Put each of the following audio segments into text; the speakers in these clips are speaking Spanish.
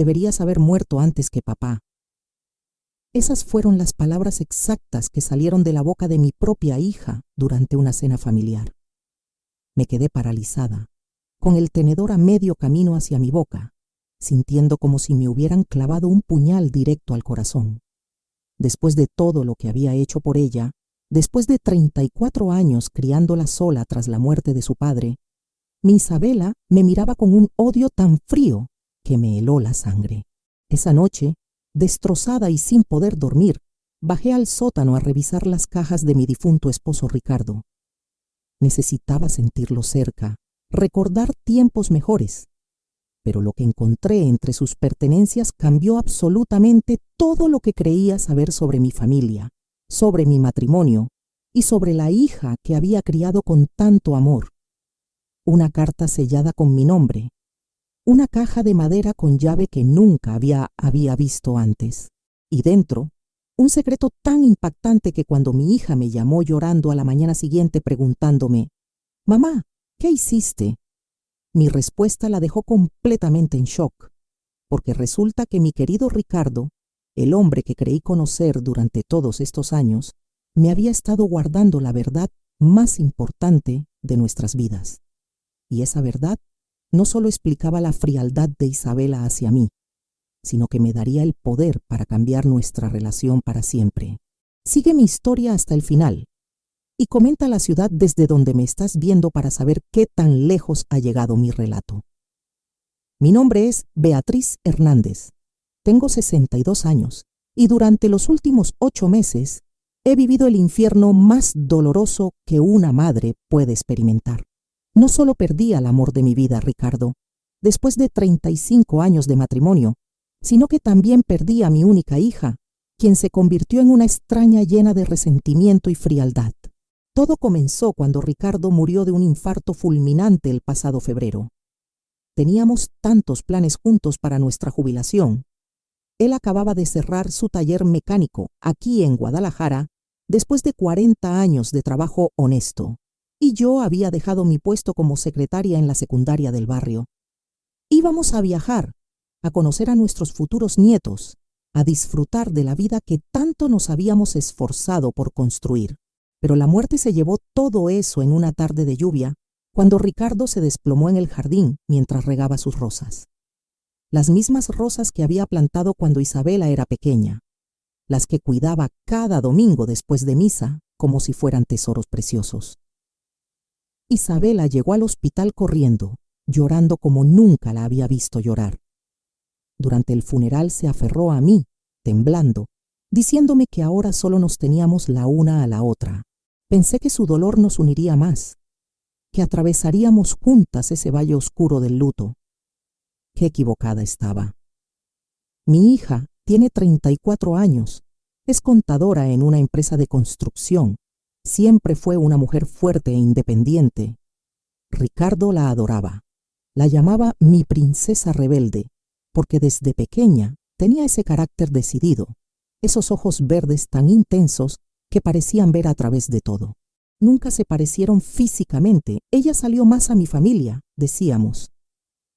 Deberías haber muerto antes que papá. Esas fueron las palabras exactas que salieron de la boca de mi propia hija durante una cena familiar. Me quedé paralizada, con el tenedor a medio camino hacia mi boca, sintiendo como si me hubieran clavado un puñal directo al corazón. Después de todo lo que había hecho por ella, después de 34 años criándola sola tras la muerte de su padre, mi Isabela me miraba con un odio tan frío que me heló la sangre. Esa noche, destrozada y sin poder dormir, bajé al sótano a revisar las cajas de mi difunto esposo Ricardo. Necesitaba sentirlo cerca, recordar tiempos mejores. Pero lo que encontré entre sus pertenencias cambió absolutamente todo lo que creía saber sobre mi familia, sobre mi matrimonio y sobre la hija que había criado con tanto amor. Una carta sellada con mi nombre, una caja de madera con llave que nunca había visto antes, y dentro, un secreto tan impactante que cuando mi hija me llamó llorando a la mañana siguiente preguntándome, «Mamá, ¿qué hiciste?», mi respuesta la dejó completamente en shock, porque resulta que mi querido Ricardo, el hombre que creí conocer durante todos estos años, me había estado guardando la verdad más importante de nuestras vidas. Y esa verdad no solo explicaba la frialdad de Isabela hacia mí, sino que me daría el poder para cambiar nuestra relación para siempre. Sigue mi historia hasta el final y comenta la ciudad desde donde me estás viendo para saber qué tan lejos ha llegado mi relato. Mi nombre es Beatriz Hernández. Tengo 62 años y durante los últimos 8 meses he vivido el infierno más doloroso que una madre puede experimentar. No solo perdí al amor de mi vida, Ricardo, después de 35 años de matrimonio, sino que también perdí a mi única hija, quien se convirtió en una extraña llena de resentimiento y frialdad. Todo comenzó cuando Ricardo murió de un infarto fulminante el pasado febrero. Teníamos tantos planes juntos para nuestra jubilación. Él acababa de cerrar su taller mecánico aquí en Guadalajara después de 40 años de trabajo honesto, y yo había dejado mi puesto como secretaria en la secundaria del barrio. Íbamos a viajar, a conocer a nuestros futuros nietos, a disfrutar de la vida que tanto nos habíamos esforzado por construir. Pero la muerte se llevó todo eso en una tarde de lluvia, cuando Ricardo se desplomó en el jardín mientras regaba sus rosas. Las mismas rosas que había plantado cuando Isabela era pequeña, las que cuidaba cada domingo después de misa como si fueran tesoros preciosos. Isabela llegó al hospital corriendo, llorando como nunca la había visto llorar. Durante el funeral se aferró a mí, temblando, diciéndome que ahora solo nos teníamos la una a la otra. Pensé que su dolor nos uniría más, que atravesaríamos juntas ese valle oscuro del luto. Qué equivocada estaba. Mi hija tiene 34 años, es contadora en una empresa de construcción. Siempre fue una mujer fuerte e independiente. Ricardo la adoraba. La llamaba mi princesa rebelde, porque desde pequeña tenía ese carácter decidido, esos ojos verdes tan intensos que parecían ver a través de todo. Nunca se parecieron físicamente, ella salió más a mi familia, decíamos,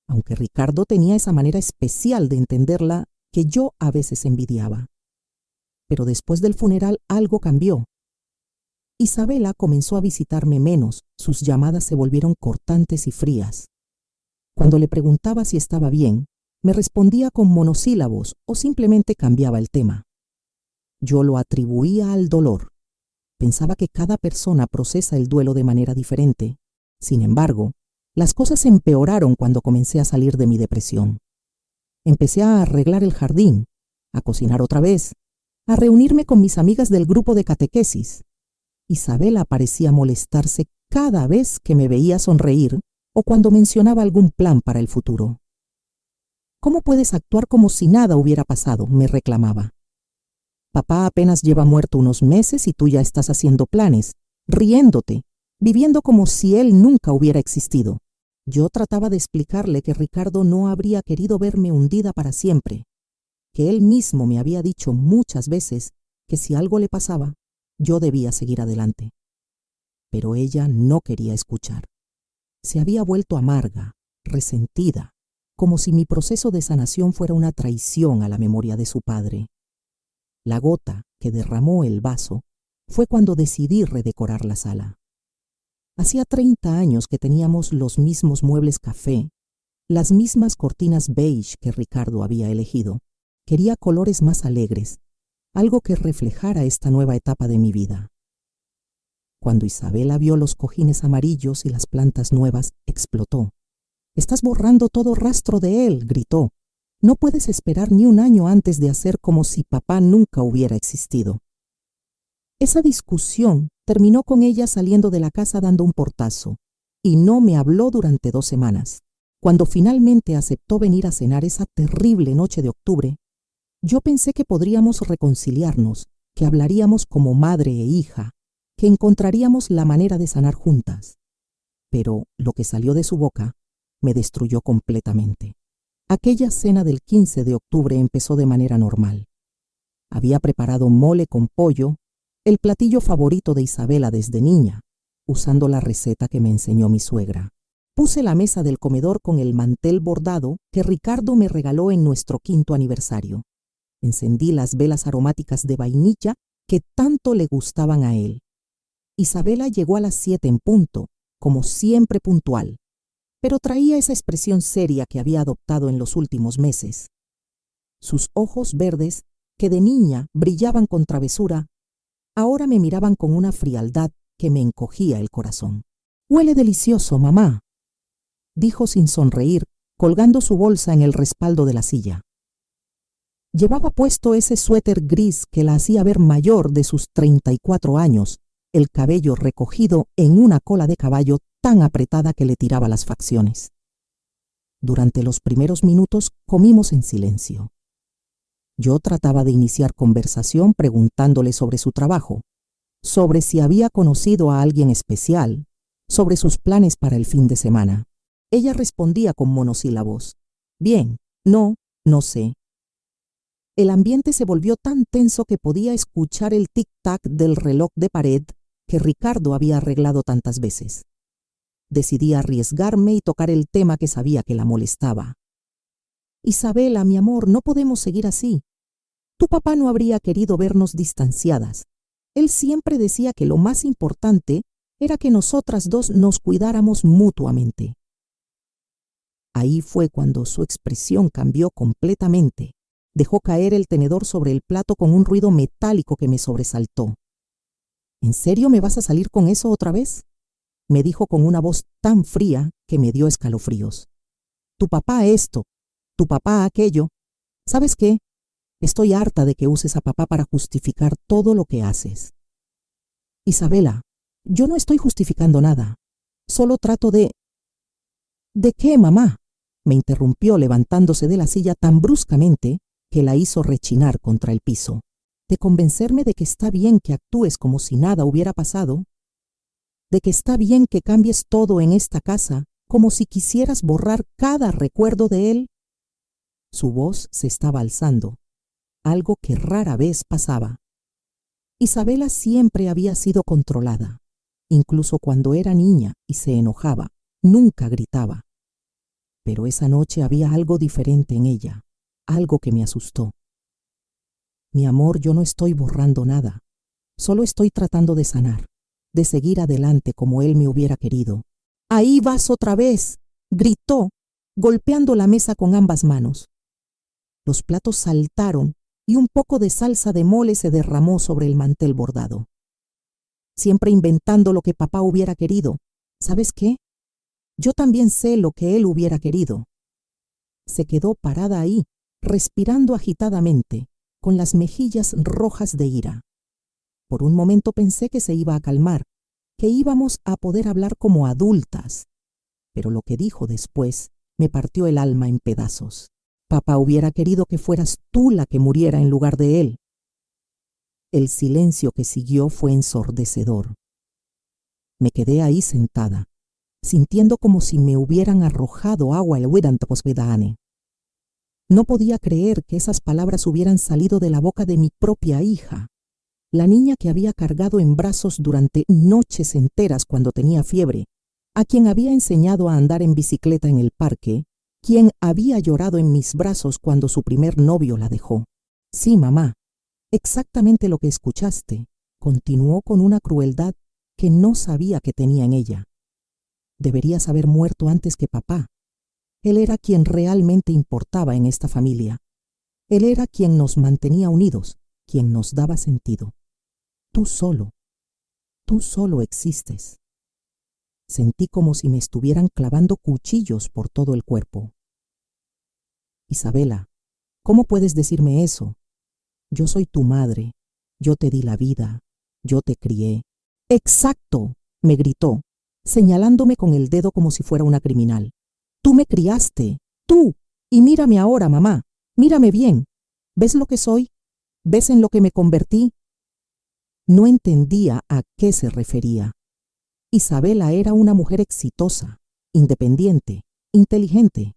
aunque Ricardo tenía esa manera especial de entenderla que yo a veces envidiaba. Pero después del funeral algo cambió. Isabela comenzó a visitarme menos, sus llamadas se volvieron cortantes y frías. Cuando le preguntaba si estaba bien, me respondía con monosílabos o simplemente cambiaba el tema. Yo lo atribuía al dolor. Pensaba que cada persona procesa el duelo de manera diferente. Sin embargo, las cosas empeoraron cuando comencé a salir de mi depresión. Empecé a arreglar el jardín, a cocinar otra vez, a reunirme con mis amigas del grupo de catequesis. Isabela parecía molestarse cada vez que me veía sonreír o cuando mencionaba algún plan para el futuro. «¿Cómo puedes actuar como si nada hubiera pasado?», me reclamaba. «Papá apenas lleva muerto unos meses y tú ya estás haciendo planes, riéndote, viviendo como si él nunca hubiera existido». Yo trataba de explicarle que Ricardo no habría querido verme hundida para siempre, que él mismo me había dicho muchas veces que si algo le pasaba, yo debía seguir adelante. Pero ella no quería escuchar. Se había vuelto amarga, resentida, como si mi proceso de sanación fuera una traición a la memoria de su padre. La gota que derramó el vaso fue cuando decidí redecorar la sala. Hacía 30 años que teníamos los mismos muebles café, las mismas cortinas beige que Ricardo había elegido. Quería colores más alegres, algo que reflejara esta nueva etapa de mi vida. Cuando Isabela vio los cojines amarillos y las plantas nuevas, explotó. «Estás borrando todo rastro de él», gritó. «No puedes esperar ni un año antes de hacer como si papá nunca hubiera existido». Esa discusión terminó con ella saliendo de la casa dando un portazo, y no me habló durante 2 semanas. Cuando finalmente aceptó venir a cenar esa terrible noche de octubre, yo pensé que podríamos reconciliarnos, que hablaríamos como madre e hija, que encontraríamos la manera de sanar juntas. Pero lo que salió de su boca me destruyó completamente. Aquella cena del 15 de octubre empezó de manera normal. Había preparado mole con pollo, el platillo favorito de Isabela desde niña, usando la receta que me enseñó mi suegra. Puse la mesa del comedor con el mantel bordado que Ricardo me regaló en nuestro 5º aniversario. Encendí las velas aromáticas de vainilla que tanto le gustaban a él. Isabela llegó a las 7 en punto, como siempre puntual, pero traía esa expresión seria que había adoptado en los últimos meses. Sus ojos verdes, que de niña brillaban con travesura, ahora me miraban con una frialdad que me encogía el corazón. «Huele delicioso, mamá», dijo sin sonreír, colgando su bolsa en el respaldo de la silla. Llevaba puesto ese suéter gris que la hacía ver mayor de sus 34 años, el cabello recogido en una cola de caballo tan apretada que le tiraba las facciones. Durante los primeros minutos comimos en silencio. Yo trataba de iniciar conversación preguntándole sobre su trabajo, sobre si había conocido a alguien especial, sobre sus planes para el fin de semana. Ella respondía con monosílabos. «Bien, no, no sé». El ambiente se volvió tan tenso que podía escuchar el tic-tac del reloj de pared que Ricardo había arreglado tantas veces. Decidí arriesgarme y tocar el tema que sabía que la molestaba. «Isabela, mi amor, no podemos seguir así. Tu papá no habría querido vernos distanciadas. Él siempre decía que lo más importante era que nosotras dos nos cuidáramos mutuamente». Ahí fue cuando su expresión cambió completamente. Dejó caer el tenedor sobre el plato con un ruido metálico que me sobresaltó. «¿En serio me vas a salir con eso otra vez?», me dijo con una voz tan fría que me dio escalofríos. «Tu papá esto, tu papá aquello. ¿Sabes qué? Estoy harta de que uses a papá para justificar todo lo que haces». «Isabela, yo no estoy justificando nada. Solo trato de...» «¿De qué, mamá?», me interrumpió levantándose de la silla tan bruscamente que la hizo rechinar contra el piso. «¿De convencerme de que está bien que actúes como si nada hubiera pasado? ¿De que está bien que cambies todo en esta casa como si quisieras borrar cada recuerdo de él?» Su voz se estaba alzando, algo que rara vez pasaba. Isabela siempre había sido controlada. Incluso cuando era niña y se enojaba, nunca gritaba. Pero esa noche había algo diferente en ella, algo que me asustó. «Mi amor, yo no estoy borrando nada. Solo estoy tratando de sanar, de seguir adelante como él me hubiera querido». «¡Ahí vas otra vez!», gritó, golpeando la mesa con ambas manos. Los platos saltaron y un poco de salsa de mole se derramó sobre el mantel bordado. «Siempre inventando lo que papá hubiera querido. ¿Sabes qué? Yo también sé lo que él hubiera querido». Se quedó parada ahí, respirando agitadamente, con las mejillas rojas de ira. Por un momento pensé que se iba a calmar, que íbamos a poder hablar como adultas, pero lo que dijo después me partió el alma en pedazos. «Papá hubiera querido que fueras tú la que muriera en lugar de él». El silencio que siguió fue ensordecedor. Me quedé ahí sentada, sintiendo como si me hubieran arrojado agua al Wedantposvedane. No podía creer que esas palabras hubieran salido de la boca de mi propia hija, la niña que había cargado en brazos durante noches enteras cuando tenía fiebre, a quien había enseñado a andar en bicicleta en el parque quien había llorado en mis brazos cuando su primer novio la dejó. Sí, mamá, exactamente lo que escuchaste, continuó con una crueldad que no sabía que tenía en ella. Deberías haber muerto antes que papá. Él era quien realmente importaba en esta familia. Él era quien nos mantenía unidos, quien nos daba sentido. Tú solo existes. Sentí como si me estuvieran clavando cuchillos por todo el cuerpo. Isabela, ¿cómo puedes decirme eso? Yo soy tu madre, yo te di la vida, yo te crié. ¡Exacto!, me gritó, señalándome con el dedo como si fuera una criminal. Tú me criaste, tú. Y mírame ahora, mamá, mírame bien. ¿Ves lo que soy? ¿Ves en lo que me convertí? No entendía a qué se refería. Isabela era una mujer exitosa, independiente, inteligente.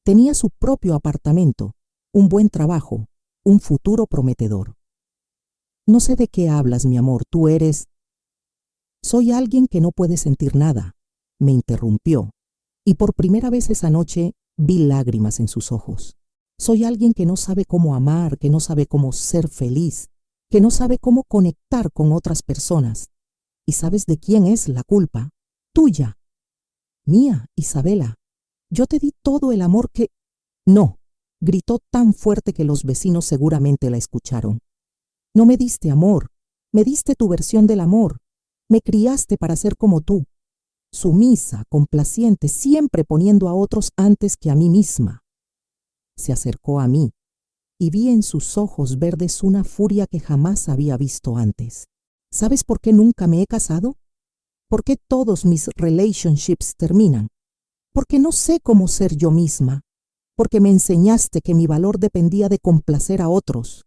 Tenía su propio apartamento, un buen trabajo, un futuro prometedor. No sé de qué hablas, mi amor, tú eres... Soy alguien que no puede sentir nada, me interrumpió, y por primera vez esa noche vi lágrimas en sus ojos. Soy alguien que no sabe cómo amar, que no sabe cómo ser feliz, que no sabe cómo conectar con otras personas. ¿Y sabes de quién es la culpa? Tuya. Mía, Isabela. Yo te di todo el amor que... No, gritó tan fuerte que los vecinos seguramente la escucharon. No me diste amor, me diste tu versión del amor. Me criaste para ser como tú, sumisa, complaciente, siempre poniendo a otros antes que a mí misma. Se acercó a mí y vi en sus ojos verdes una furia que jamás había visto antes. ¿Sabes por qué nunca me he casado? ¿Por qué todos mis relationships terminan? Porque no sé cómo ser yo misma. Porque me enseñaste que mi valor dependía de complacer a otros.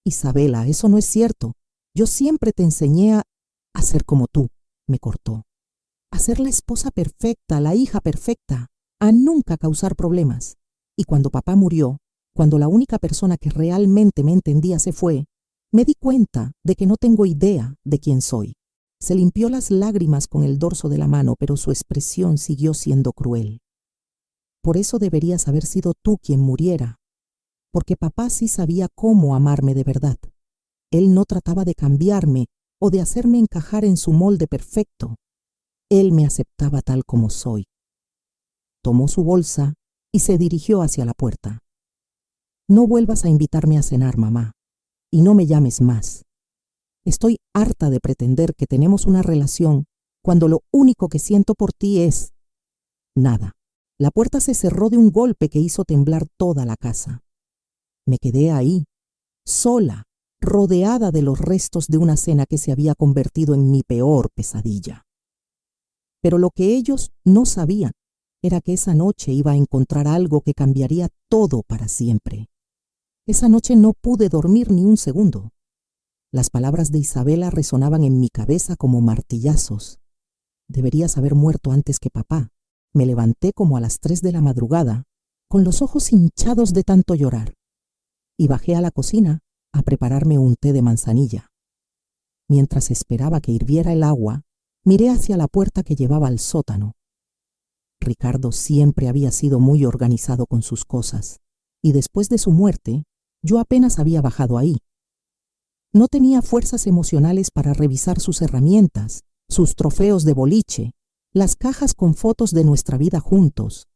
Isabela, eso no es cierto. Yo siempre te enseñé a ser como tú, me cortó. A ser la esposa perfecta, la hija perfecta, a nunca causar problemas. Y cuando papá murió, cuando la única persona que realmente me entendía se fue, me di cuenta de que no tengo idea de quién soy. Se limpió las lágrimas con el dorso de la mano, pero su expresión siguió siendo cruel. Por eso deberías haber sido tú quien muriera, porque papá sí sabía cómo amarme de verdad. Él no trataba de cambiarme o de hacerme encajar en su molde perfecto. Él me aceptaba tal como soy. Tomó su bolsa y se dirigió hacia la puerta. No vuelvas a invitarme a cenar, mamá, y no me llames más. Estoy harta de pretender que tenemos una relación cuando lo único que siento por ti es... nada. La puerta se cerró de un golpe que hizo temblar toda la casa. Me quedé ahí, sola, rodeada de los restos de una cena que se había convertido en mi peor pesadilla. Pero lo que ellos no sabían era que esa noche iba a encontrar algo que cambiaría todo para siempre. Esa noche no pude dormir ni un segundo. Las palabras de Isabela resonaban en mi cabeza como martillazos. Deberías haber muerto antes que papá. Me levanté como a las 3 de la madrugada, con los ojos hinchados de tanto llorar, y bajé a la cocina a prepararme un té de manzanilla. Mientras esperaba que hirviera el agua, miré hacia la puerta que llevaba al sótano. Ricardo siempre había sido muy organizado con sus cosas, y después de su muerte, yo apenas había bajado ahí. No tenía fuerzas emocionales para revisar sus herramientas, sus trofeos de boliche, las cajas con fotos de nuestra vida juntos.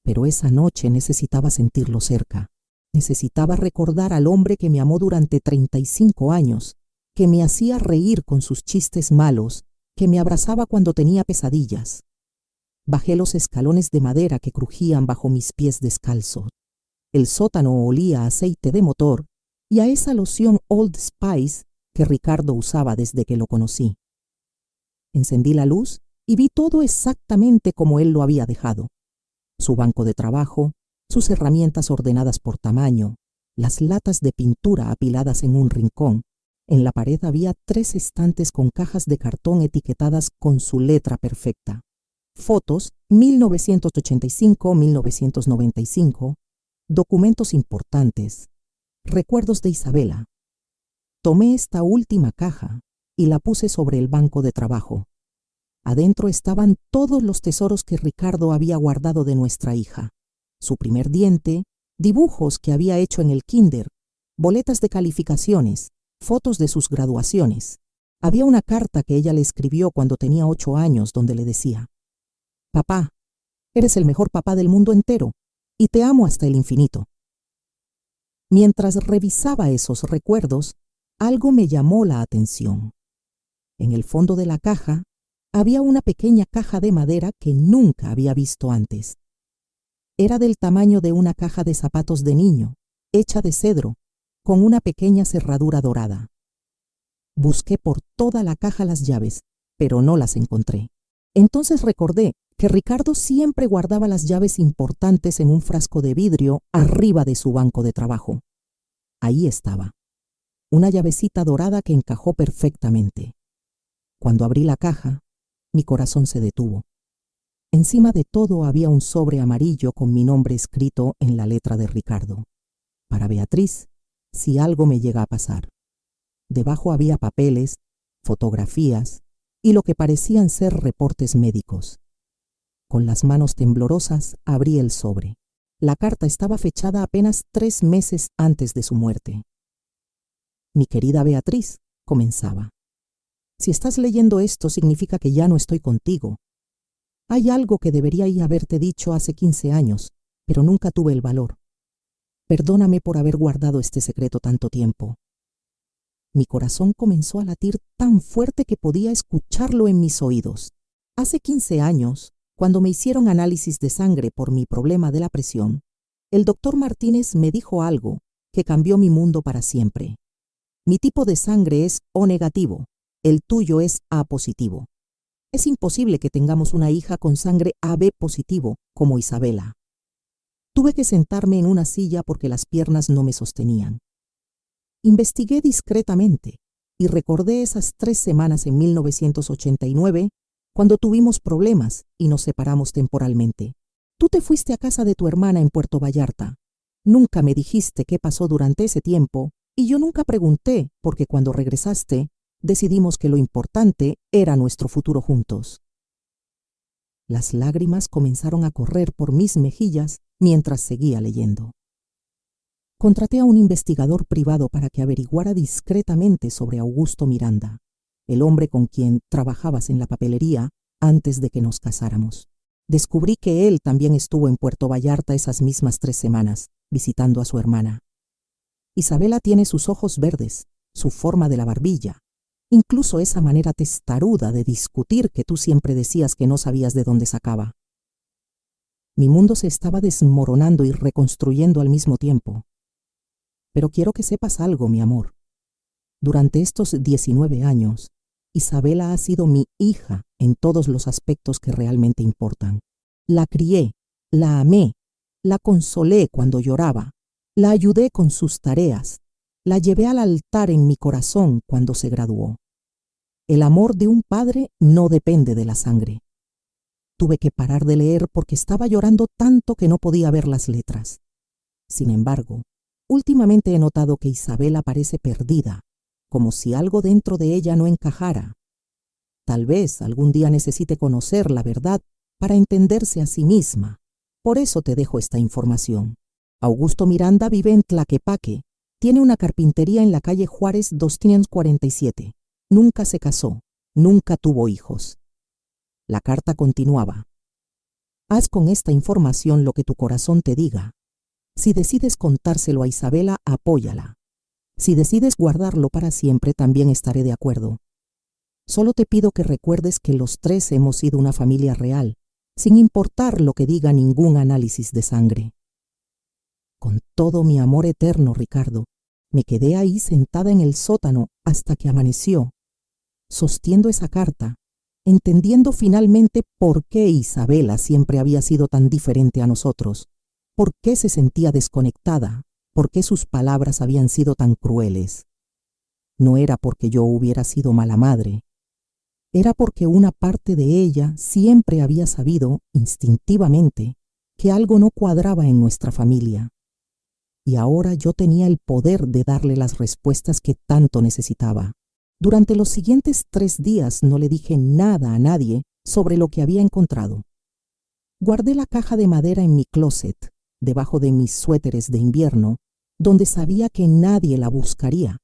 Pero esa noche necesitaba sentirlo cerca. Necesitaba recordar al hombre que me amó durante 35 años, que me hacía reír con sus chistes malos, que me abrazaba cuando tenía pesadillas. Bajé los escalones de madera que crujían bajo mis pies descalzos. El sótano olía a aceite de motor y a esa loción Old Spice que Ricardo usaba desde que lo conocí. Encendí la luz y vi todo exactamente como él lo había dejado. Su banco de trabajo, sus herramientas ordenadas por tamaño, las latas de pintura apiladas en un rincón. En la pared había 3 estantes con cajas de cartón etiquetadas con su letra perfecta. Fotos 1985-1995, documentos importantes, recuerdos de Isabela. Tomé esta última caja y la puse sobre el banco de trabajo. Adentro estaban todos los tesoros que Ricardo había guardado de nuestra hija. Su primer diente, dibujos que había hecho en el kinder, boletas de calificaciones, fotos de sus graduaciones. Había una carta que ella le escribió cuando tenía 8 años donde le decía: «Papá, eres el mejor papá del mundo entero y te amo hasta el infinito». Mientras revisaba esos recuerdos, algo me llamó la atención. En el fondo de la caja había una pequeña caja de madera que nunca había visto antes. Era del tamaño de una caja de zapatos de niño, hecha de cedro, con una pequeña cerradura dorada. Busqué por toda la caja las llaves, pero no las encontré. Entonces recordé que Ricardo siempre guardaba las llaves importantes en un frasco de vidrio arriba de su banco de trabajo. Ahí estaba, una llavecita dorada que encajó perfectamente. Cuando abrí la caja, mi corazón se detuvo. Encima de todo había un sobre amarillo con mi nombre escrito en la letra de Ricardo: «Para Beatriz, si algo me llega a pasar». Debajo había papeles, fotografías y lo que parecían ser reportes médicos. Con las manos temblorosas abrí el sobre. La carta estaba fechada apenas 3 meses antes de su muerte. «Mi querida Beatriz», comenzaba, «si estás leyendo esto significa que ya no estoy contigo. Hay algo que debería haberte dicho hace 15 años, pero nunca tuve el valor. Perdóname por haber guardado este secreto tanto tiempo». Mi corazón comenzó a latir tan fuerte que podía escucharlo en mis oídos. Hace 15 años, cuando me hicieron análisis de sangre por mi problema de la presión, el doctor Martínez me dijo algo que cambió mi mundo para siempre. Mi tipo de sangre es O negativo, el tuyo es A positivo. Es imposible que tengamos una hija con sangre AB positivo, como Isabela. Tuve que sentarme en una silla porque las piernas no me sostenían. Investigué discretamente y recordé esas 3 semanas en 1989, cuando tuvimos problemas y nos separamos temporalmente. Tú te fuiste a casa de tu hermana en Puerto Vallarta. Nunca me dijiste qué pasó durante ese tiempo y yo nunca pregunté porque cuando regresaste decidimos que lo importante era nuestro futuro juntos. Las lágrimas comenzaron a correr por mis mejillas mientras seguía leyendo. Contraté a un investigador privado para que averiguara discretamente sobre Augusto Miranda, el hombre con quien trabajabas en la papelería antes de que nos casáramos. Descubrí que él también estuvo en Puerto Vallarta esas mismas 3 semanas, visitando a su hermana. Isabela tiene sus ojos verdes, su forma de la barbilla, incluso esa manera testaruda de discutir que tú siempre decías que no sabías de dónde sacaba. Mi mundo se estaba desmoronando y reconstruyendo al mismo tiempo. Pero quiero que sepas algo, mi amor. Durante estos 19 años, Isabela ha sido mi hija en todos los aspectos que realmente importan. La crié, la amé, la consolé cuando lloraba, la ayudé con sus tareas, la llevé al altar en mi corazón cuando se graduó. El amor de un padre no depende de la sangre. Tuve que parar de leer porque estaba llorando tanto que no podía ver las letras. Sin embargo, últimamente he notado que Isabela parece perdida, como si algo dentro de ella no encajara. Tal vez algún día necesite conocer la verdad para entenderse a sí misma. Por eso te dejo esta información. Augusto Miranda vive en Tlaquepaque. Tiene una carpintería en la calle Juárez 247. Nunca se casó, nunca tuvo hijos. La carta continuaba. Haz con esta información lo que tu corazón te diga. Si decides contárselo a Isabela, apóyala. Si decides guardarlo para siempre, también estaré de acuerdo. Solo te pido que recuerdes que los 3 hemos sido una familia real, sin importar lo que diga ningún análisis de sangre. Con todo mi amor eterno, Ricardo, me quedé ahí sentada en el sótano hasta que amaneció, sostiendo esa carta, entendiendo finalmente por qué Isabela siempre había sido tan diferente a nosotros, por qué se sentía desconectada, por qué sus palabras habían sido tan crueles. No era porque yo hubiera sido mala madre, era porque una parte de ella siempre había sabido, instintivamente, que algo no cuadraba en nuestra familia. Y ahora yo tenía el poder de darle las respuestas que tanto necesitaba. Durante los siguientes 3 días no le dije nada a nadie sobre lo que había encontrado. Guardé la caja de madera en mi closet, debajo de mis suéteres de invierno, donde sabía que nadie la buscaría.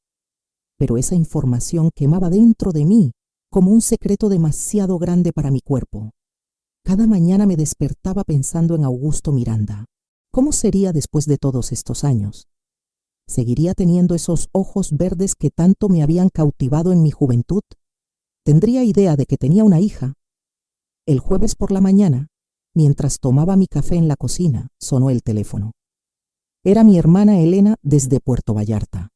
Pero esa información quemaba dentro de mí como un secreto demasiado grande para mi cuerpo. Cada mañana me despertaba pensando en Augusto Miranda. ¿Cómo sería después de todos estos años? ¿Seguiría teniendo esos ojos verdes que tanto me habían cautivado en mi juventud? ¿Tendría idea de que tenía una hija? El jueves por la mañana, mientras tomaba mi café en la cocina, sonó el teléfono. Era mi hermana Elena desde Puerto Vallarta.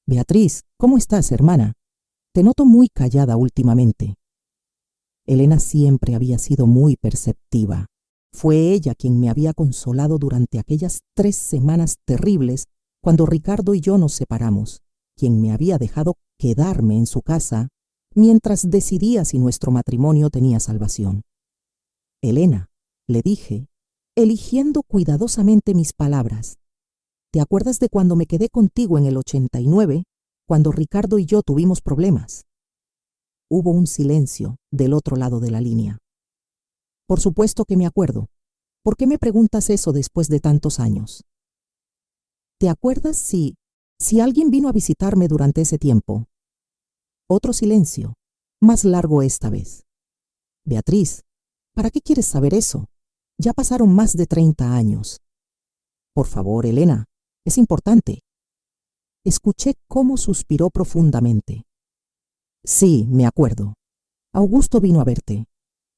Beatriz, ¿cómo estás, hermana? Te noto muy callada últimamente. Elena siempre había sido muy perceptiva. Fue ella quien me había consolado durante aquellas 3 semanas terribles cuando Ricardo y yo nos separamos, quien me había dejado quedarme en su casa mientras decidía si nuestro matrimonio tenía salvación. Elena, le dije, eligiendo cuidadosamente mis palabras, ¿te acuerdas de cuando me quedé contigo en el 89, cuando Ricardo y yo tuvimos problemas? Hubo un silencio del otro lado de la línea. Por supuesto que me acuerdo. ¿Por qué me preguntas eso después de tantos años? ¿Te acuerdas si alguien vino a visitarme durante ese tiempo? Otro silencio, más largo esta vez. Beatriz, ¿para qué quieres saber eso? Ya pasaron más de 30 años. Por favor, Elena, es importante. Escuché cómo suspiró profundamente. Sí, me acuerdo. Augusto vino a verte.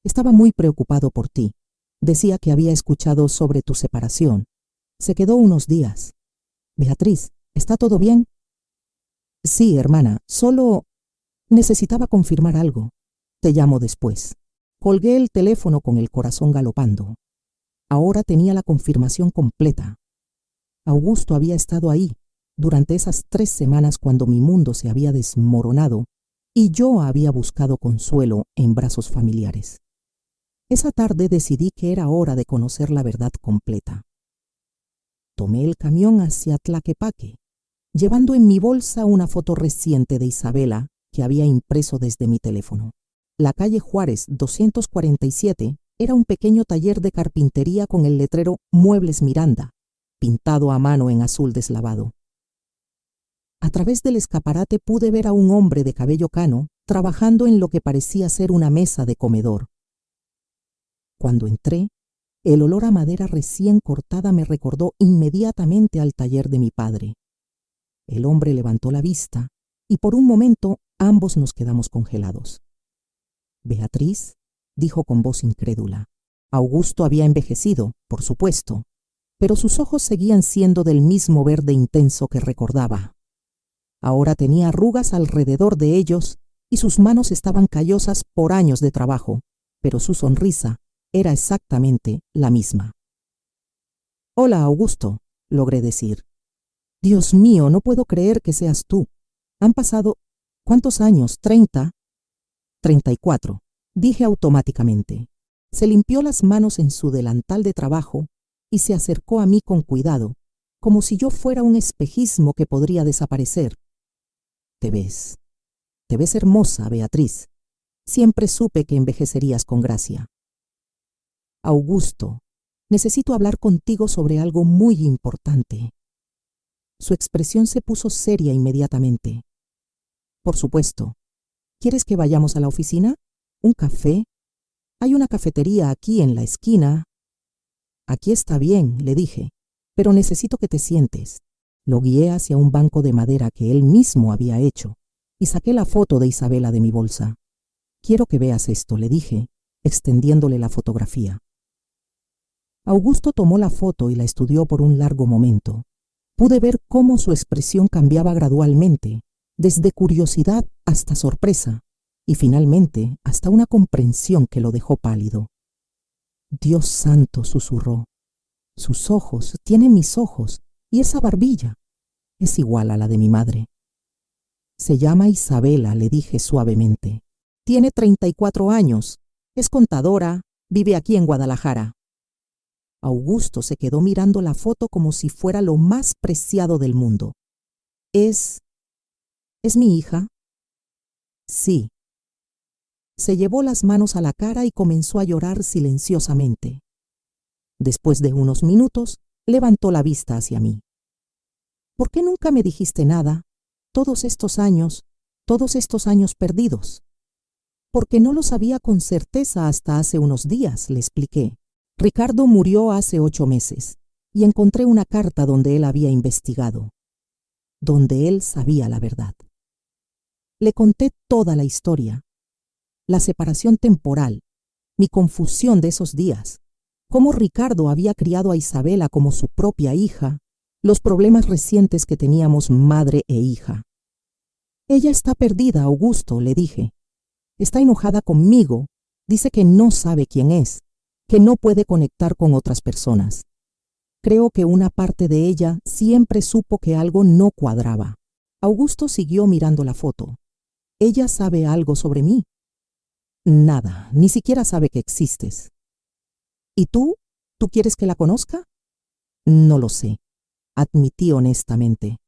Estaba muy preocupado por ti. Decía que había escuchado sobre tu separación. Se quedó unos días. Beatriz, ¿está todo bien? Sí, hermana, solo necesitaba confirmar algo. Te llamo después. Colgué el teléfono con el corazón galopando. Ahora tenía la confirmación completa. Augusto había estado ahí durante esas 3 semanas cuando mi mundo se había desmoronado y yo había buscado consuelo en brazos familiares. Esa tarde decidí que era hora de conocer la verdad completa. Tomé el camión hacia Tlaquepaque, llevando en mi bolsa una foto reciente de Isabela que había impreso desde mi teléfono. La calle Juárez 247 era un pequeño taller de carpintería con el letrero Muebles Miranda, pintado a mano en azul deslavado. A través del escaparate pude ver a un hombre de cabello cano trabajando en lo que parecía ser una mesa de comedor. Cuando entré, el olor a madera recién cortada me recordó inmediatamente al taller de mi padre. El hombre levantó la vista y por un momento ambos nos quedamos congelados. Beatriz, dijo con voz incrédula. Augusto había envejecido, por supuesto, pero sus ojos seguían siendo del mismo verde intenso que recordaba. Ahora tenía arrugas alrededor de ellos y sus manos estaban callosas por años de trabajo, pero su sonrisa era exactamente la misma. Hola, Augusto, logré decir. Dios mío, no puedo creer que seas tú. Han pasado, ¿cuántos años? ¿30? 34, dije automáticamente. Se limpió las manos en su delantal de trabajo y se acercó a mí con cuidado, como si yo fuera un espejismo que podría desaparecer. Te ves hermosa, Beatriz. Siempre supe que envejecerías con gracia. Augusto, necesito hablar contigo sobre algo muy importante. Su expresión se puso seria inmediatamente. Por supuesto. ¿Quieres que vayamos a la oficina? ¿Un café? Hay una cafetería aquí en la esquina. Aquí está bien, le dije, pero necesito que te sientes. Lo guié hacia un banco de madera que él mismo había hecho y saqué la foto de Isabela de mi bolsa. Quiero que veas esto, le dije, extendiéndole la fotografía. Augusto tomó la foto y la estudió por un largo momento. Pude ver cómo su expresión cambiaba gradualmente, desde curiosidad hasta sorpresa, y finalmente hasta una comprensión que lo dejó pálido. Dios santo, susurró. Sus ojos tienen mis ojos, y esa barbilla es igual a la de mi madre. Se llama Isabela, le dije suavemente. Tiene 34 años, es contadora, vive aquí en Guadalajara. Augusto se quedó mirando la foto como si fuera lo más preciado del mundo. ¿Es mi hija? Sí. Se llevó las manos a la cara y comenzó a llorar silenciosamente. Después de unos minutos, levantó la vista hacia mí. ¿Por qué nunca me dijiste nada? Todos estos años perdidos. Porque no lo sabía con certeza hasta hace unos días, le expliqué. Ricardo murió hace 8 meses y encontré una carta donde él había investigado, donde él sabía la verdad. Le conté toda la historia, la separación temporal, mi confusión de esos días, cómo Ricardo había criado a Isabela como su propia hija, los problemas recientes que teníamos madre e hija. Ella está perdida, Augusto, le dije. Está enojada conmigo, dice que no sabe quién es, que no puede conectar con otras personas. Creo que una parte de ella siempre supo que algo no cuadraba. Augusto siguió mirando la foto. ¿Ella sabe algo sobre mí? Nada, ni siquiera sabe que existes. ¿Y tú? ¿Tú quieres que la conozca? No lo sé, admití honestamente.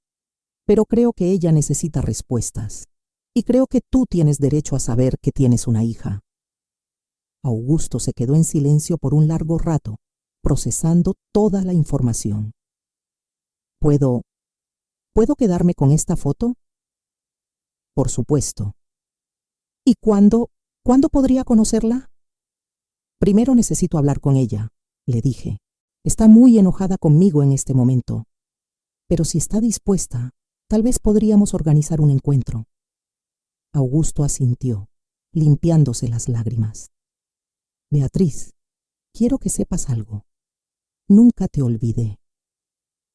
Pero creo que ella necesita respuestas. Y creo que tú tienes derecho a saber que tienes una hija. Augusto se quedó en silencio por un largo rato, procesando toda la información. ¿Puedo quedarme con esta foto? Por supuesto. ¿Y cuándo podría conocerla? Primero necesito hablar con ella, le dije. Está muy enojada conmigo en este momento. Pero si está dispuesta, tal vez podríamos organizar un encuentro. Augusto asintió, limpiándose las lágrimas. Beatriz, quiero que sepas algo. Nunca te olvidé.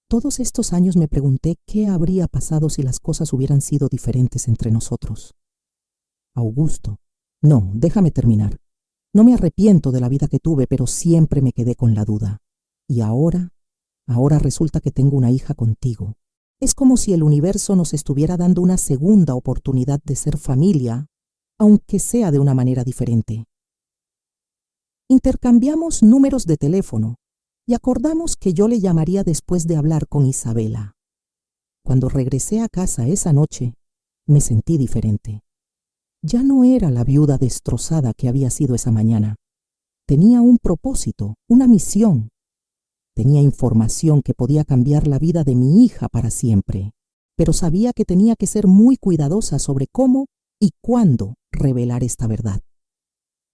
Todos estos años me pregunté qué habría pasado si las cosas hubieran sido diferentes entre nosotros. Augusto, no, déjame terminar. No me arrepiento de la vida que tuve, pero siempre me quedé con la duda. Y ahora resulta que tengo una hija contigo. Es como si el universo nos estuviera dando una segunda oportunidad de ser familia, aunque sea de una manera diferente. Intercambiamos números de teléfono y acordamos que yo le llamaría después de hablar con Isabela. Cuando regresé a casa esa noche, me sentí diferente. Ya no era la viuda destrozada que había sido esa mañana. Tenía un propósito, una misión. Tenía información que podía cambiar la vida de mi hija para siempre, pero sabía que tenía que ser muy cuidadosa sobre cómo y cuándo revelar esta verdad.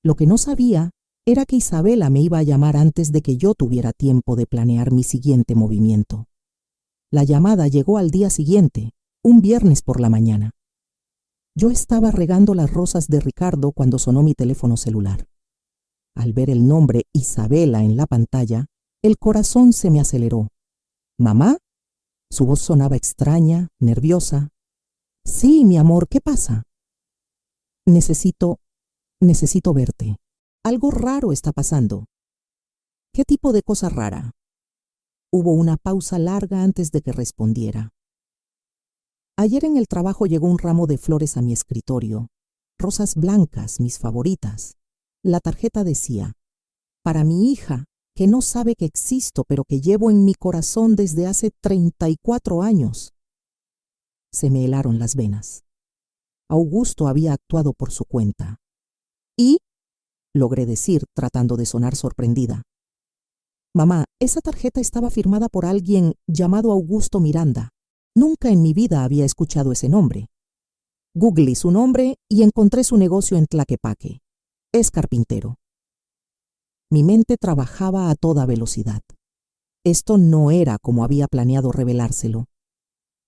Lo que no sabía era que Isabela me iba a llamar antes de que yo tuviera tiempo de planear mi siguiente movimiento. La llamada llegó al día siguiente, un viernes por la mañana. Yo estaba regando las rosas de Ricardo cuando sonó mi teléfono celular. Al ver el nombre Isabela en la pantalla, el corazón se me aceleró. ¿Mamá? Su voz sonaba extraña, nerviosa. Sí, mi amor, ¿qué pasa? Necesito verte. Algo raro está pasando. ¿Qué tipo de cosa rara? Hubo una pausa larga antes de que respondiera. Ayer en el trabajo llegó un ramo de flores a mi escritorio. Rosas blancas, mis favoritas. La tarjeta decía, para mi hija, que no sabe que existo, pero que llevo en mi corazón desde hace 34 años. Se me helaron las venas. Augusto había actuado por su cuenta. ¿Y? Logré decir, tratando de sonar sorprendida. Mamá, esa tarjeta estaba firmada por alguien llamado Augusto Miranda. Nunca en mi vida había escuchado ese nombre. Googleé su nombre y encontré su negocio en Tlaquepaque. Es carpintero. Mi mente trabajaba a toda velocidad. Esto no era como había planeado revelárselo.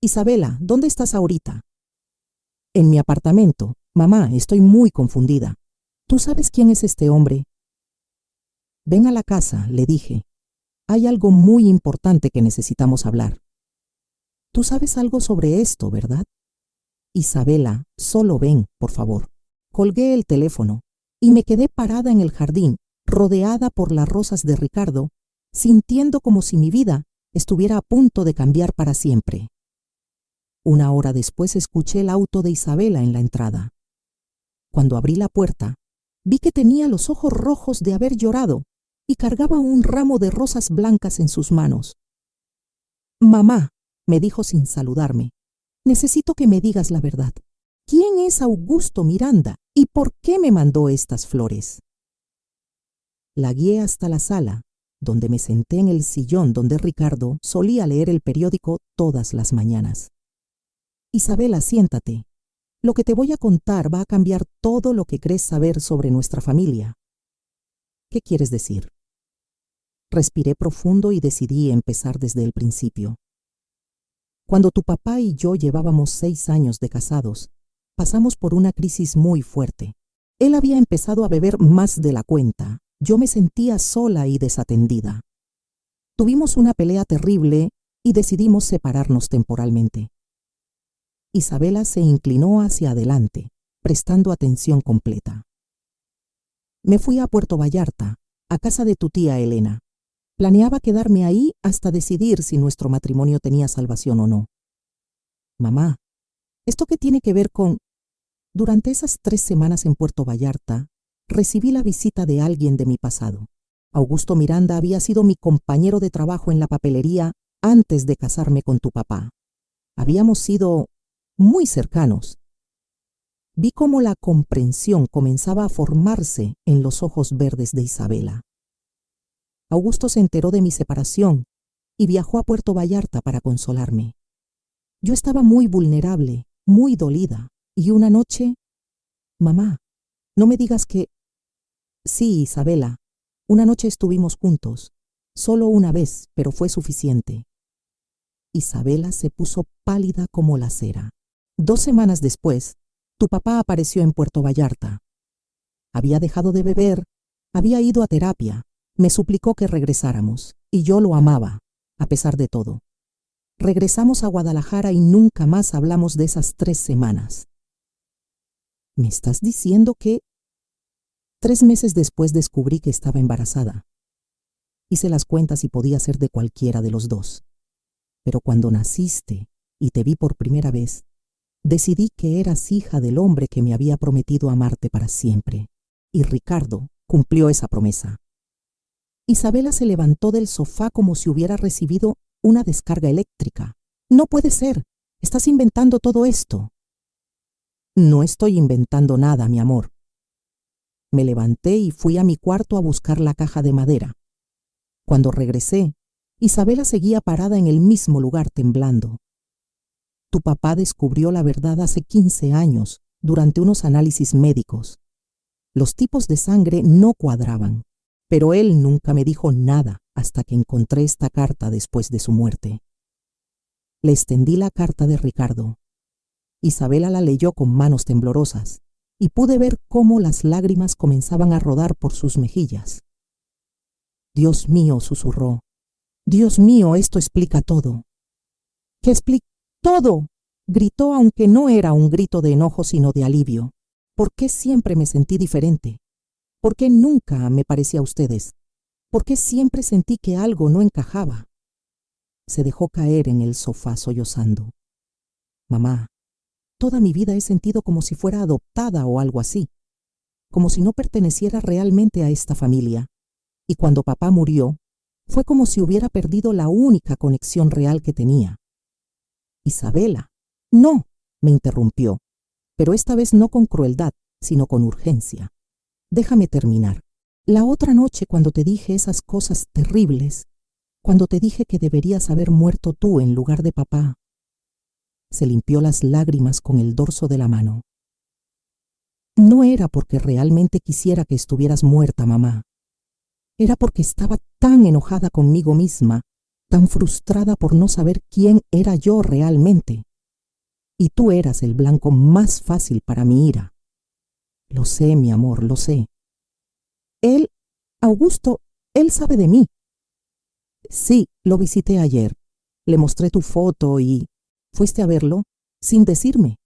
Isabela, ¿dónde estás ahorita? En mi apartamento. Mamá, estoy muy confundida. ¿Tú sabes quién es este hombre? Ven a la casa, le dije. Hay algo muy importante que necesitamos hablar. Tú sabes algo sobre esto, ¿verdad? Isabela, solo ven, por favor. Colgué el teléfono y me quedé parada en el jardín, rodeada por las rosas de Ricardo, sintiendo como si mi vida estuviera a punto de cambiar para siempre. Una hora después escuché el auto de Isabela en la entrada. Cuando abrí la puerta, vi que tenía los ojos rojos de haber llorado y cargaba un ramo de rosas blancas en sus manos. Mamá, me dijo sin saludarme, necesito que me digas la verdad. ¿Quién es Augusto Miranda y por qué me mandó estas flores? La guié hasta la sala, donde me senté en el sillón donde Ricardo solía leer el periódico todas las mañanas. Isabela, siéntate. Lo que te voy a contar va a cambiar todo lo que crees saber sobre nuestra familia. ¿Qué quieres decir? Respiré profundo y decidí empezar desde el principio. Cuando tu papá y yo llevábamos 6 años de casados, pasamos por una crisis muy fuerte. Él había empezado a beber más de la cuenta. Yo me sentía sola y desatendida. Tuvimos una pelea terrible y decidimos separarnos temporalmente. Isabela se inclinó hacia adelante, prestando atención completa. Me fui a Puerto Vallarta, a casa de tu tía Elena. Planeaba quedarme ahí hasta decidir si nuestro matrimonio tenía salvación o no. Mamá, ¿esto qué tiene que ver con...? Durante esas 3 semanas en Puerto Vallarta, recibí la visita de alguien de mi pasado. Augusto Miranda había sido mi compañero de trabajo en la papelería antes de casarme con tu papá. Habíamos sido muy cercanos. Vi cómo la comprensión comenzaba a formarse en los ojos verdes de Isabela. Augusto se enteró de mi separación y viajó a Puerto Vallarta para consolarme. Yo estaba muy vulnerable, muy dolida, y una noche... Mamá, no me digas que... Sí, Isabela, una noche estuvimos juntos, solo una vez, pero fue suficiente. Isabela se puso pálida como la cera. 2 semanas después, tu papá apareció en Puerto Vallarta. Había dejado de beber, había ido a terapia, me suplicó que regresáramos, y yo lo amaba, a pesar de todo. Regresamos a Guadalajara y nunca más hablamos de esas 3 semanas. ¿Me estás diciendo que...? 3 meses después descubrí que estaba embarazada. Hice las cuentas y podía ser de cualquiera de los dos. Pero cuando naciste y te vi por primera vez, decidí que eras hija del hombre que me había prometido amarte para siempre. Y Ricardo cumplió esa promesa. Isabela se levantó del sofá como si hubiera recibido una descarga eléctrica. No puede ser. Estás inventando todo esto. No estoy inventando nada, mi amor. Me levanté y fui a mi cuarto a buscar la caja de madera. Cuando regresé, Isabela seguía parada en el mismo lugar temblando. Tu papá descubrió la verdad hace 15 años, durante unos análisis médicos. Los tipos de sangre no cuadraban, pero él nunca me dijo nada hasta que encontré esta carta después de su muerte. Le extendí la carta de Ricardo. Isabela la leyó con manos temblorosas y pude ver cómo las lágrimas comenzaban a rodar por sus mejillas. Dios mío, susurró. Dios mío, esto explica todo. ¿Qué explica? ¡Todo! Gritó, aunque no era un grito de enojo sino de alivio. ¿Por qué siempre me sentí diferente? ¿Por qué nunca me parecía a ustedes? ¿Por qué siempre sentí que algo no encajaba? Se dejó caer en el sofá sollozando. Mamá, toda mi vida he sentido como si fuera adoptada o algo así, como si no perteneciera realmente a esta familia. Y cuando papá murió, fue como si hubiera perdido la única conexión real que tenía. Isabela, no, me interrumpió, pero esta vez no con crueldad, sino con urgencia. Déjame terminar. La otra noche, cuando te dije esas cosas terribles, cuando te dije que deberías haber muerto tú en lugar de papá, se limpió las lágrimas con el dorso de la mano. No era porque realmente quisiera que estuvieras muerta, mamá. Era porque estaba tan enojada conmigo misma, tan frustrada por no saber quién era yo realmente. Y tú eras el blanco más fácil para mi ira. Lo sé, mi amor, lo sé. Augusto, él sabe de mí. Sí, lo visité ayer. Le mostré tu foto y... ¿Fuiste a verlo? Sin decirme.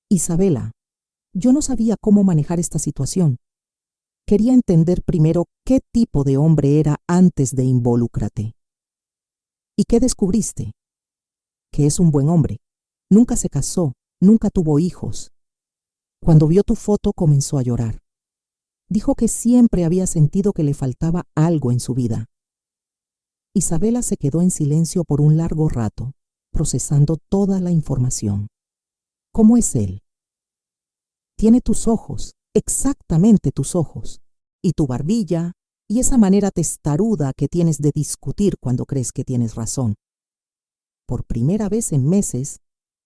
Isabela, yo no sabía cómo manejar esta situación. Quería entender primero qué tipo de hombre era antes de involúcrate. ¿Y qué descubriste? Que es un buen hombre. Nunca se casó, nunca tuvo hijos. Cuando vio tu foto comenzó a llorar. Dijo que siempre había sentido que le faltaba algo en su vida. Isabela se quedó en silencio por un largo rato, procesando toda la información. ¿Cómo es él? Tiene tus ojos, exactamente tus ojos, y tu barbilla, y esa manera testaruda que tienes de discutir cuando crees que tienes razón. Por primera vez en meses,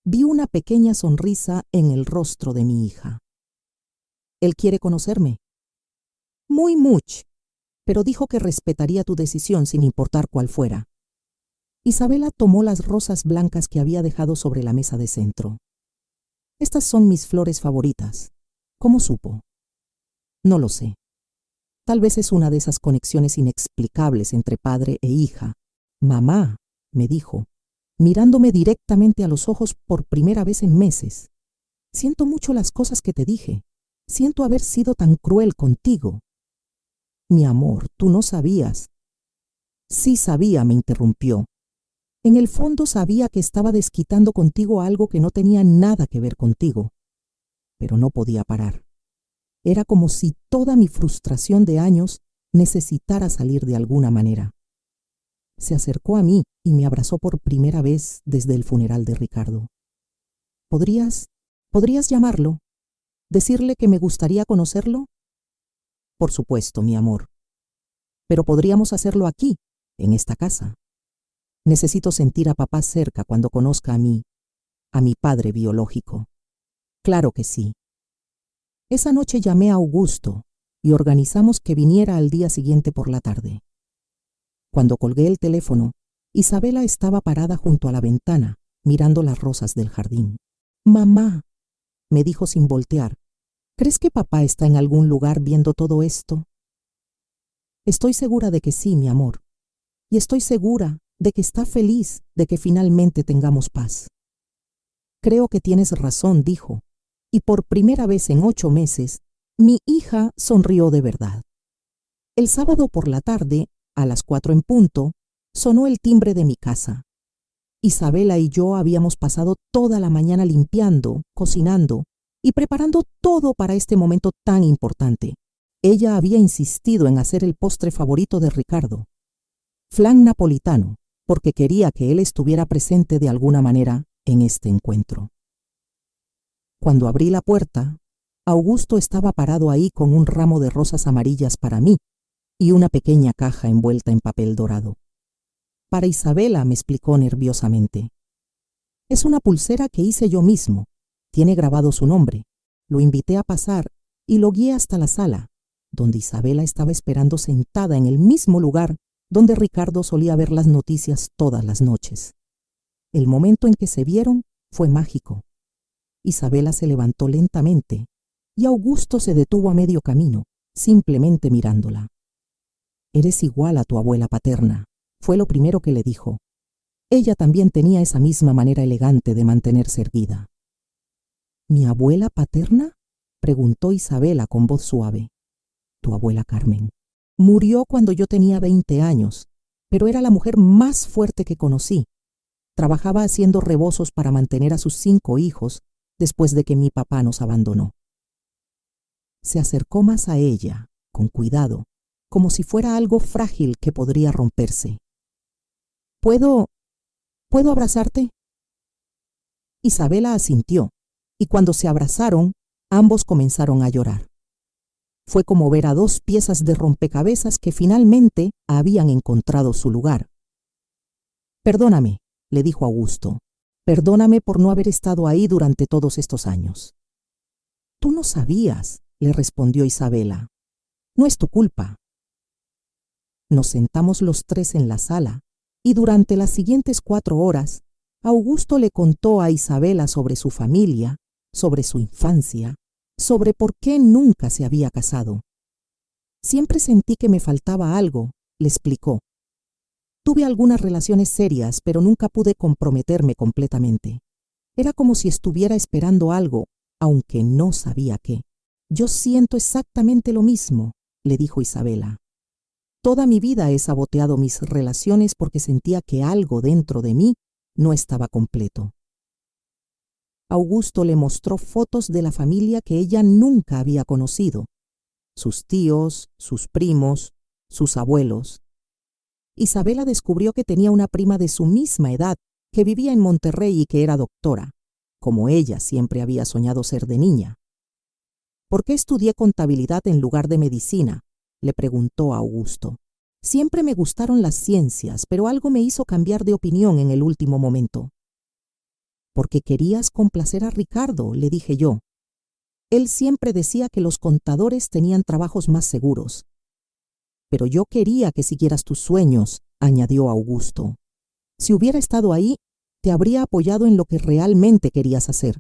vi una pequeña sonrisa en el rostro de mi hija. Él quiere conocerme. Muy much, pero dijo que respetaría tu decisión sin importar cuál fuera. Isabela tomó las rosas blancas que había dejado sobre la mesa de centro. Estas son mis flores favoritas. ¿Cómo supo? No lo sé. Tal vez es una de esas conexiones inexplicables entre padre e hija. Mamá, me dijo, mirándome directamente a los ojos por primera vez en meses. Siento mucho las cosas que te dije. Siento haber sido tan cruel contigo. Mi amor, tú no sabías. Sí sabía, me interrumpió. En el fondo sabía que estaba desquitando contigo algo que no tenía nada que ver contigo. Pero no podía parar. Era como si toda mi frustración de años necesitara salir de alguna manera. Se acercó a mí y me abrazó por primera vez desde el funeral de Ricardo. ¿Podrías llamarlo? ¿Decirle que me gustaría conocerlo? Por supuesto, mi amor. Pero podríamos hacerlo aquí, en esta casa. Necesito sentir a papá cerca cuando conozca a mi padre biológico. Claro que sí. Esa noche llamé a Augusto y organizamos que viniera al día siguiente por la tarde. Cuando colgué el teléfono, Isabela estaba parada junto a la ventana, mirando las rosas del jardín. Mamá, me dijo sin voltear, ¿crees que papá está en algún lugar viendo todo esto? Estoy segura de que sí, mi amor. Y estoy segura de que está feliz de que finalmente tengamos paz. Creo que tienes razón, dijo, y por primera vez en 8 meses, mi hija sonrió de verdad. El sábado por la tarde, a las 4 en punto, sonó el timbre de mi casa. Isabela y yo habíamos pasado toda la mañana limpiando, cocinando y preparando todo para este momento tan importante. Ella había insistido en hacer el postre favorito de Ricardo, flan napolitano, porque quería que él estuviera presente de alguna manera en este encuentro. Cuando abrí la puerta, Augusto estaba parado ahí con un ramo de rosas amarillas para mí y una pequeña caja envuelta en papel dorado. Para Isabela, me explicó nerviosamente. Es una pulsera que hice yo mismo. Tiene grabado su nombre. Lo invité a pasar y lo guié hasta la sala, donde Isabela estaba esperando sentada en el mismo lugar donde Ricardo solía ver las noticias todas las noches. El momento en que se vieron fue mágico. Isabela se levantó lentamente y Augusto se detuvo a medio camino, simplemente mirándola. Eres igual a tu abuela paterna, fue lo primero que le dijo. Ella también tenía esa misma manera elegante de mantenerse erguida. ¿Mi abuela paterna? Preguntó Isabela con voz suave. Tu abuela Carmen. Murió cuando yo tenía 20 años, pero era la mujer más fuerte que conocí. Trabajaba haciendo rebozos para mantener a sus 5 hijos después de que mi papá nos abandonó. Se acercó más a ella, con cuidado, como si fuera algo frágil que podría romperse. ¿Puedo abrazarte? Isabela asintió, y cuando se abrazaron, ambos comenzaron a llorar. Fue como ver a 2 piezas de rompecabezas que finalmente habían encontrado su lugar. Perdóname, le dijo Augusto. Perdóname por no haber estado ahí durante todos estos años. Tú no sabías, le respondió Isabela. No es tu culpa. Nos sentamos los 3 en la sala y durante las siguientes 4 horas, Augusto le contó a Isabela sobre su familia, sobre su infancia, sobre por qué nunca se había casado. Siempre sentí que me faltaba algo, le explicó. Tuve algunas relaciones serias, pero nunca pude comprometerme completamente. Era como si estuviera esperando algo, aunque no sabía qué. Yo siento exactamente lo mismo, le dijo Isabela. Toda mi vida he saboteado mis relaciones porque sentía que algo dentro de mí no estaba completo. Augusto le mostró fotos de la familia que ella nunca había conocido, sus tíos, sus primos, sus abuelos. Isabela descubrió que tenía una prima de su misma edad que vivía en Monterrey y que era doctora, como ella siempre había soñado ser de niña. ¿Por qué estudié contabilidad en lugar de medicina?, le preguntó a Augusto. Siempre me gustaron las ciencias, pero algo me hizo cambiar de opinión en el último momento. Porque querías complacer a Ricardo, le dije yo. Él siempre decía que los contadores tenían trabajos más seguros. Pero yo quería que siguieras tus sueños, añadió Augusto. Si hubiera estado ahí, te habría apoyado en lo que realmente querías hacer.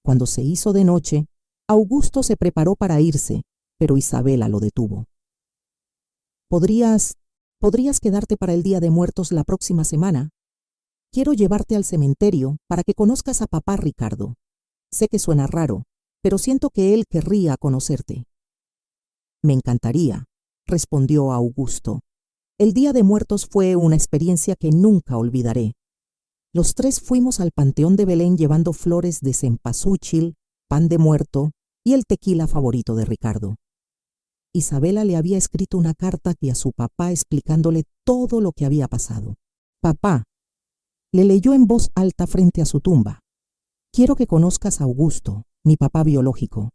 Cuando se hizo de noche, Augusto se preparó para irse, pero Isabela lo detuvo. ¿Podrías quedarte para el Día de Muertos la próxima semana? Quiero llevarte al cementerio para que conozcas a papá Ricardo. Sé que suena raro, pero siento que él querría conocerte. Me encantaría, respondió Augusto. El Día de Muertos fue una experiencia que nunca olvidaré. Los tres fuimos al Panteón de Belén llevando flores de cempasúchil, pan de muerto y el tequila favorito de Ricardo. Isabela le había escrito una carta a su papá explicándole todo lo que había pasado. Papá, le leyó en voz alta frente a su tumba. Quiero que conozcas a Augusto, mi papá biológico,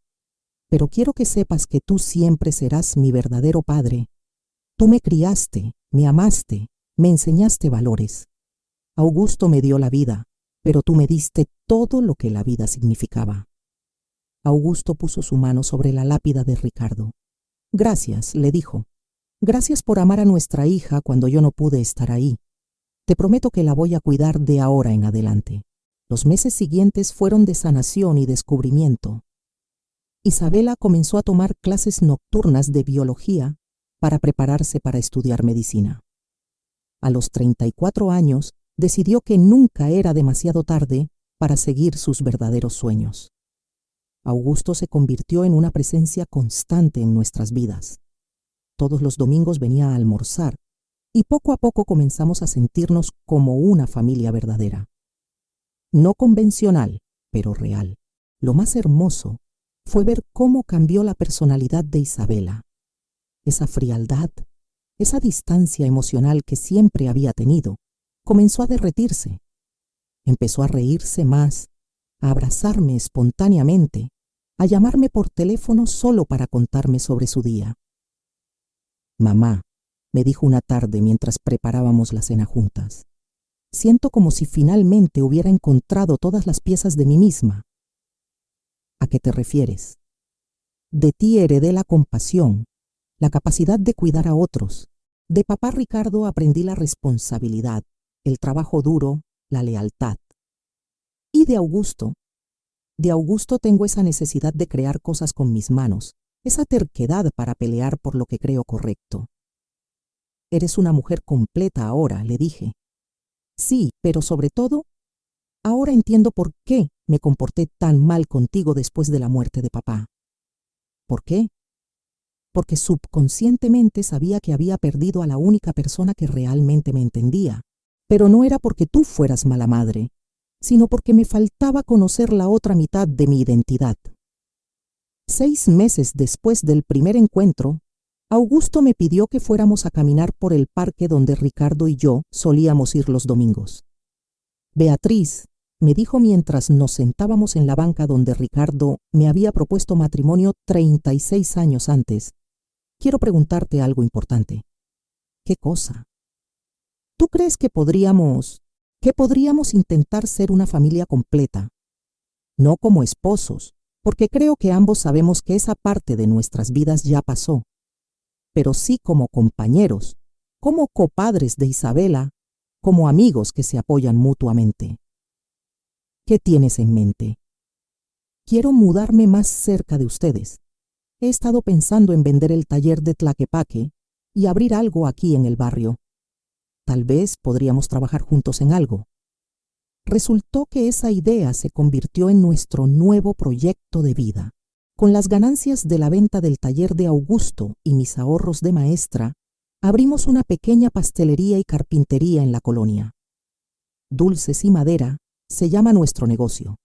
pero quiero que sepas que tú siempre serás mi verdadero padre. Tú me criaste, me amaste, me enseñaste valores. Augusto me dio la vida, pero tú me diste todo lo que la vida significaba. Augusto puso su mano sobre la lápida de Ricardo. Gracias, le dijo. Gracias por amar a nuestra hija cuando yo no pude estar ahí. Te prometo que la voy a cuidar de ahora en adelante. Los meses siguientes fueron de sanación y descubrimiento. Isabela comenzó a tomar clases nocturnas de biología para prepararse para estudiar medicina. A los 34 años, decidió que nunca era demasiado tarde para seguir sus verdaderos sueños. Augusto se convirtió en una presencia constante en nuestras vidas. Todos los domingos venía a almorzar y poco a poco comenzamos a sentirnos como una familia verdadera. No convencional, pero real. Lo más hermoso fue ver cómo cambió la personalidad de Isabela. Esa frialdad, esa distancia emocional que siempre había tenido, comenzó a derretirse. Empezó a reírse más, a abrazarme espontáneamente, a llamarme por teléfono solo para contarme sobre su día. Mamá, me dijo una tarde mientras preparábamos la cena juntas, siento como si finalmente hubiera encontrado todas las piezas de mí misma. ¿A qué te refieres? De ti heredé la compasión, la capacidad de cuidar a otros. De papá Ricardo aprendí la responsabilidad, el trabajo duro, la lealtad. Y de Augusto tengo esa necesidad de crear cosas con mis manos, esa terquedad para pelear por lo que creo correcto. Eres una mujer completa ahora, le dije. Sí, pero sobre todo, ahora entiendo por qué me comporté tan mal contigo después de la muerte de papá. ¿Por qué? Porque subconscientemente sabía que había perdido a la única persona que realmente me entendía. Pero no era porque tú fueras mala madre, sino porque me faltaba conocer la otra mitad de mi identidad. 6 meses después del primer encuentro, Augusto me pidió que fuéramos a caminar por el parque donde Ricardo y yo solíamos ir los domingos. Beatriz, me dijo mientras nos sentábamos en la banca donde Ricardo me había propuesto matrimonio 36 años antes, quiero preguntarte algo importante. ¿Qué cosa? ¿Tú crees que podríamos intentar ser una familia completa? No como esposos, porque creo que ambos sabemos que esa parte de nuestras vidas ya pasó, pero sí como compañeros, como copadres de Isabela, como amigos que se apoyan mutuamente. ¿Qué tienes en mente? Quiero mudarme más cerca de ustedes. He estado pensando en vender el taller de Tlaquepaque y abrir algo aquí en el barrio. Tal vez podríamos trabajar juntos en algo. Resultó que esa idea se convirtió en nuestro nuevo proyecto de vida. Con las ganancias de la venta del taller de Augusto y mis ahorros de maestra, abrimos una pequeña pastelería y carpintería en la colonia. Dulces y Madera se llama nuestro negocio.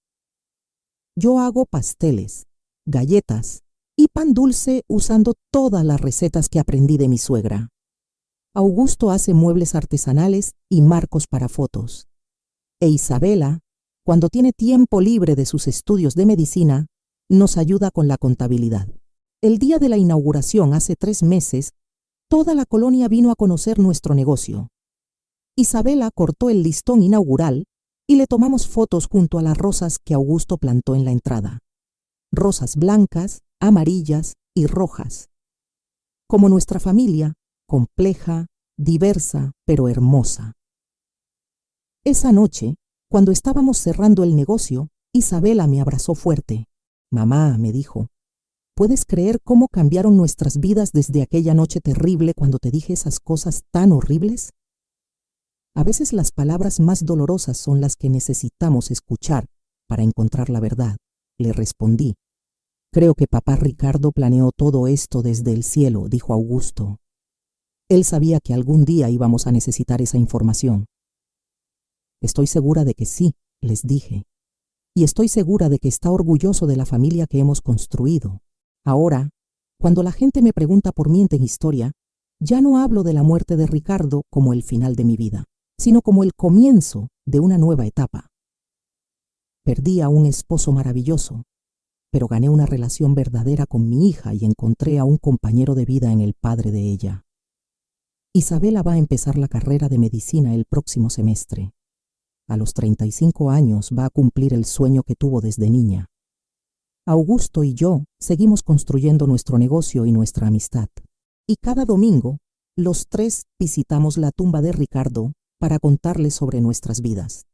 Yo hago pasteles, galletas y pan dulce usando todas las recetas que aprendí de mi suegra. Augusto hace muebles artesanales y marcos para fotos. E Isabela, cuando tiene tiempo libre de sus estudios de medicina, nos ayuda con la contabilidad. El día de la inauguración, hace 3 meses, toda la colonia vino a conocer nuestro negocio. Isabela cortó el listón inaugural y le tomamos fotos junto a las rosas que Augusto plantó en la entrada. Rosas blancas, amarillas y rojas. Como nuestra familia, compleja, diversa, pero hermosa. Esa noche, cuando estábamos cerrando el negocio, Isabela me abrazó fuerte. «Mamá», me dijo, «¿puedes creer cómo cambiaron nuestras vidas desde aquella noche terrible cuando te dije esas cosas tan horribles?» A veces las palabras más dolorosas son las que necesitamos escuchar para encontrar la verdad, le respondí. «Creo que papá Ricardo planeó todo esto desde el cielo», dijo Augusto. Él sabía que algún día íbamos a necesitar esa información. «Estoy segura de que sí», les dije. «Y estoy segura de que está orgulloso de la familia que hemos construido. Ahora, cuando la gente me pregunta por mi historia, ya no hablo de la muerte de Ricardo como el final de mi vida, sino como el comienzo de una nueva etapa. Perdí a un esposo maravilloso, pero gané una relación verdadera con mi hija y encontré a un compañero de vida en el padre de ella. Isabela va a empezar la carrera de medicina el próximo semestre. A los 35 años va a cumplir el sueño que tuvo desde niña. Augusto y yo seguimos construyendo nuestro negocio y nuestra amistad. Y cada domingo, los 3 visitamos la tumba de Ricardo para contarle sobre nuestras vidas.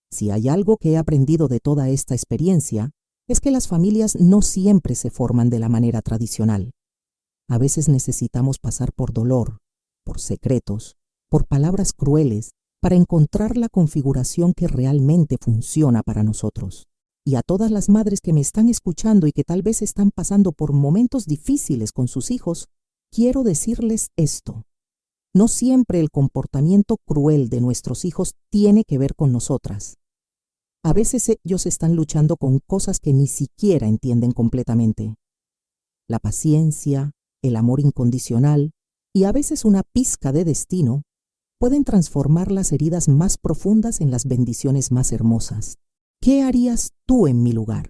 Si hay algo que he aprendido de toda esta experiencia, es que las familias no siempre se forman de la manera tradicional. A veces necesitamos pasar por dolor, por secretos, por palabras crueles, para encontrar la configuración que realmente funciona para nosotros. Y a todas las madres que me están escuchando y que tal vez están pasando por momentos difíciles con sus hijos, quiero decirles esto. No siempre el comportamiento cruel de nuestros hijos tiene que ver con nosotras. A veces ellos están luchando con cosas que ni siquiera entienden completamente. La paciencia, el amor incondicional y a veces una pizca de destino pueden transformar las heridas más profundas en las bendiciones más hermosas. ¿Qué harías tú en mi lugar?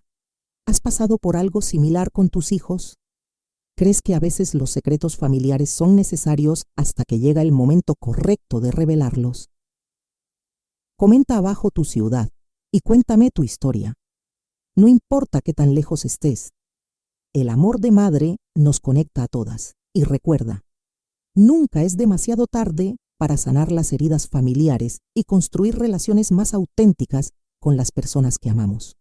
¿Has pasado por algo similar con tus hijos? ¿Crees que a veces los secretos familiares son necesarios hasta que llega el momento correcto de revelarlos? Comenta abajo tu ciudad y cuéntame tu historia. No importa qué tan lejos estés. El amor de madre nos conecta a todas. Y recuerda, nunca es demasiado tarde para sanar las heridas familiares y construir relaciones más auténticas con las personas que amamos.